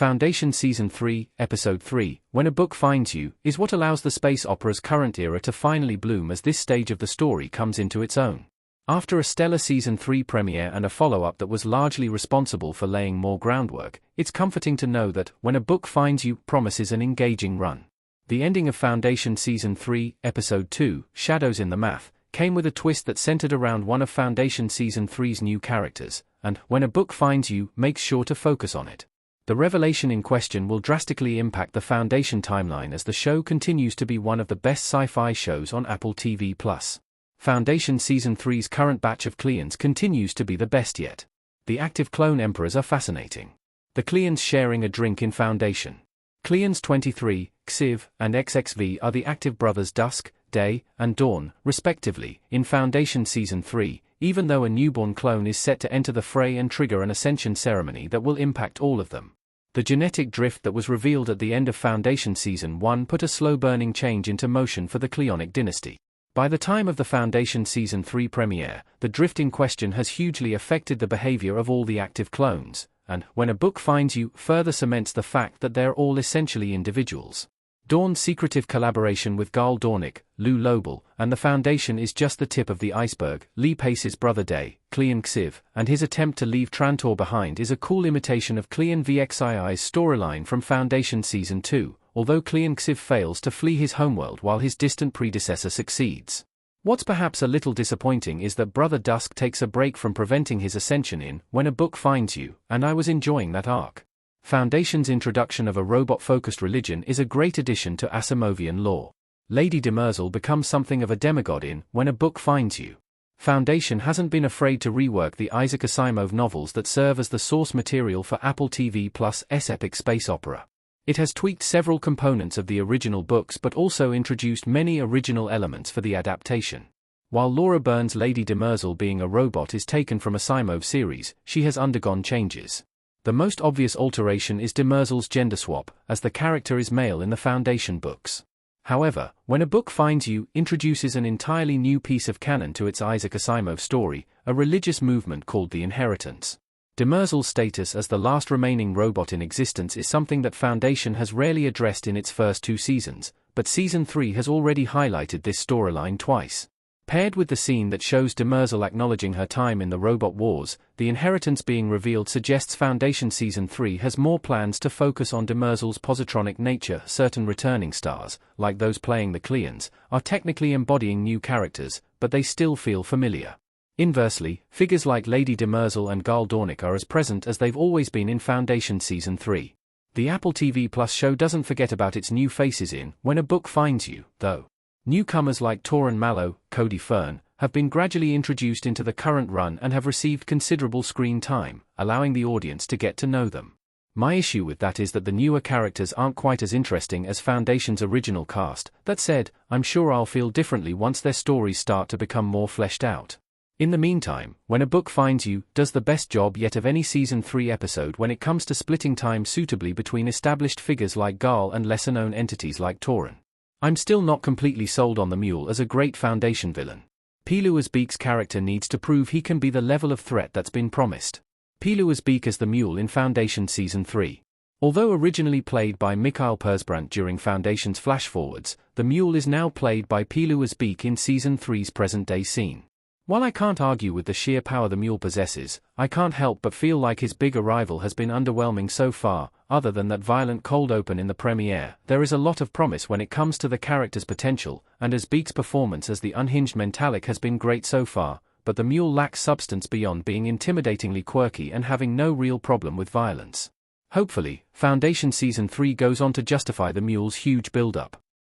Foundation Season 3, Episode 3, When a Book Finds You, is what allows the space opera's current era to finally bloom as this stage of the story comes into its own. After a stellar Season 3 premiere and a follow-up that was largely responsible for laying more groundwork, it's comforting to know that When a Book Finds You promises an engaging run. The ending of Foundation Season 3, Episode 2, Shadows in the Math, came with a twist that centered around one of Foundation Season 3's new characters, and When a Book Finds You makes sure to focus on it. The revelation in question will drastically impact the Foundation timeline as the show continues to be one of the best sci-fi shows on Apple TV+. Foundation Season 3's current batch of Cleons continues to be the best yet. The active clone emperors are fascinating. The Cleons sharing a drink in Foundation. Cleons 23, Xiv, and XXV are the active brothers Dusk, Day, and Dawn, respectively, in Foundation Season 3, even though a newborn clone is set to enter the fray and trigger an ascension ceremony that will impact all of them. The genetic drift that was revealed at the end of Foundation Season 1 put a slow-burning change into motion for the Cleonic dynasty. By the time of the Foundation Season 3 premiere, the drift in question has hugely affected the behavior of all the active clones, and When a Book Finds You further cements the fact that they're all essentially individuals. Dawn's secretive collaboration with Gul Dornick, Lou Lobel, and the Foundation is just the tip of the iceberg. Lee Pace's brother Day, Cleon Xiv, and his attempt to leave Trantor behind is a cool imitation of Cleon VXII's storyline from Foundation Season 2, although Cleon Xiv fails to flee his homeworld while his distant predecessor succeeds. What's perhaps a little disappointing is that Brother Dusk takes a break from preventing his ascension in When a Book Finds You, and I was enjoying that arc. Foundation's introduction of a robot-focused religion is a great addition to Asimovian lore. Lady Demerzel becomes something of a demigod in When a Book Finds You. Foundation hasn't been afraid to rework the Isaac Asimov novels that serve as the source material for Apple TV+'s epic space opera. It has tweaked several components of the original books but also introduced many original elements for the adaptation. While Laura Byrne's Lady Demerzel being a robot is taken from Asimov series, she has undergone changes. The most obvious alteration is Demerzel's gender swap, as the character is male in the Foundation books. However, When a Book Finds You introduces an entirely new piece of canon to its Isaac Asimov story, a religious movement called the Inheritance. Demerzel's status as the last remaining robot in existence is something that Foundation has rarely addressed in its first 2 seasons, but Season 3 has already highlighted this storyline twice. Paired with the scene that shows Demerzel acknowledging her time in the Robot Wars, the Inheritance being revealed suggests Foundation Season 3 has more plans to focus on Demerzel's positronic nature. Certain returning stars, like those playing the Cleons, are technically embodying new characters, but they still feel familiar. Inversely, figures like Lady Demerzel and Gul Dornick are as present as they've always been in Foundation Season 3. The Apple TV+ show doesn't forget about its new faces in When a Book Finds You, though. Newcomers like Toran Mallow, Cody Fern, have been gradually introduced into the current run and have received considerable screen time, allowing the audience to get to know them. My issue with that is that the newer characters aren't quite as interesting as Foundation's original cast. That said, I'm sure I'll feel differently once their stories start to become more fleshed out. In the meantime, When a Book Finds You does the best job yet of any Season 3 episode when it comes to splitting time suitably between established figures like Gul and lesser-known entities like Toran. I'm still not completely sold on the Mule as a great Foundation villain. Pilu Asbeek's character needs to prove he can be the level of threat that's been promised. Pilu Asbeek as the Mule in Foundation Season 3. Although originally played by Mikhail Persbrandt during Foundation's flash-forwards, the Mule is now played by Pilu Asbeek in Season 3's present-day scene. While I can't argue with the sheer power the Mule possesses, I can't help but feel like his big arrival has been underwhelming so far. Other than that violent cold open in the premiere, there is a lot of promise when it comes to the character's potential, and Asbeek's performance as the unhinged Mentalic has been great so far, but the Mule lacks substance beyond being intimidatingly quirky and having no real problem with violence. Hopefully, Foundation Season 3 goes on to justify the Mule's huge build-up.